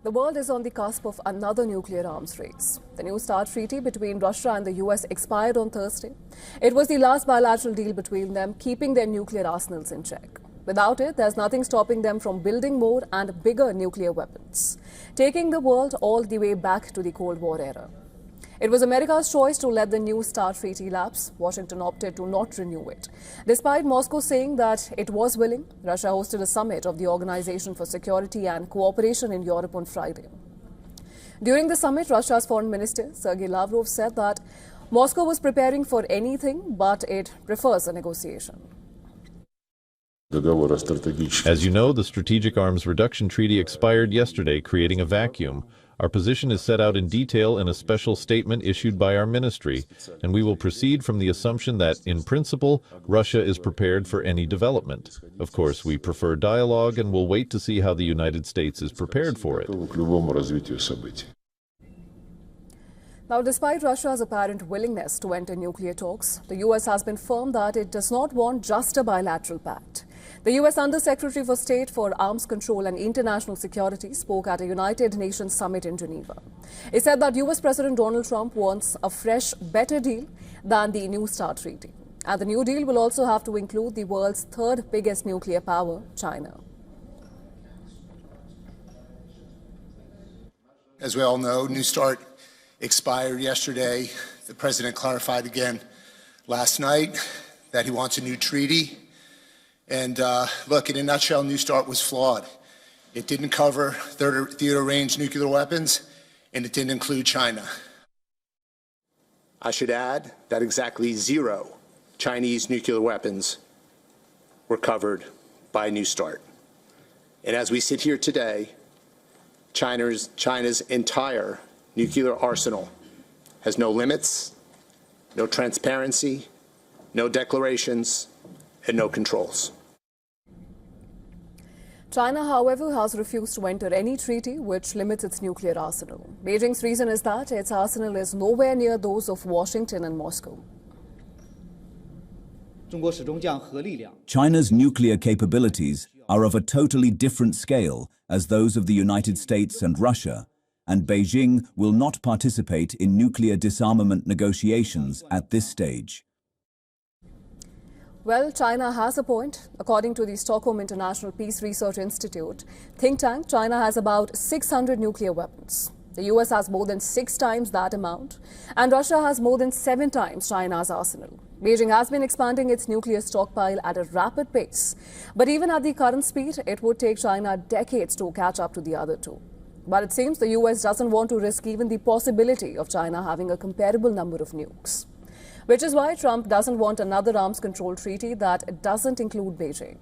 The world is on the cusp of another nuclear arms race. The New START treaty between Russia and the US expired on Thursday. It was the last bilateral deal between them, keeping their nuclear arsenals in check. Without it, there's nothing stopping them from building more and bigger nuclear weapons, taking the world all the way back to the Cold War era. It was America's choice to let the New START treaty lapse. Washington opted to not renew it. Despite Moscow saying that it was willing, Russia hosted a summit of the Organization for Security and Cooperation in Europe on Friday. During the summit, Russia's Foreign Minister Sergei Lavrov said that Moscow was preparing for anything, but it prefers a negotiation. As you know, the Strategic Arms Reduction Treaty expired yesterday, creating a vacuum. Our position is set out in detail in a special statement issued by our ministry, and we will proceed from the assumption that, in principle, Russia is prepared for any development. Of course, we prefer dialogue and will wait to see how the United States is prepared for it. Now, despite Russia's apparent willingness to enter nuclear talks, the US has been firm that it does not want just a bilateral pact. The US Under-Secretary for State for Arms Control and International Security spoke at a United Nations summit in Geneva. He said that US President Donald Trump wants a fresh, better deal than the New START treaty. And the new deal will also have to include the world's third biggest nuclear power, China. As we all know, New START expired yesterday. The president clarified again last night that he wants a new treaty. And look, in a nutshell, New START was flawed. It didn't cover theater-range nuclear weapons, and it didn't include China. I should add that exactly 0 Chinese nuclear weapons were covered by New START. And as we sit here today, China's entire nuclear arsenal has no limits, no transparency, no declarations, and no controls. China, however, has refused to enter any treaty which limits its nuclear arsenal. Beijing's reason is that its arsenal is nowhere near those of Washington and Moscow. China's nuclear capabilities are of a totally different scale as those of the United States and Russia, and Beijing will not participate in nuclear disarmament negotiations at this stage. Well, China has a point. According to the Stockholm International Peace Research Institute think tank, China has about 600 nuclear weapons. The US has more than 6 times that amount, and Russia has more than 7 times China's arsenal. Beijing has been expanding its nuclear stockpile at a rapid pace, but even at the current speed, it would take China decades to catch up to the other two. But it seems the US doesn't want to risk even the possibility of China having a comparable number of nukes, which is why Trump doesn't want another arms control treaty that doesn't include Beijing.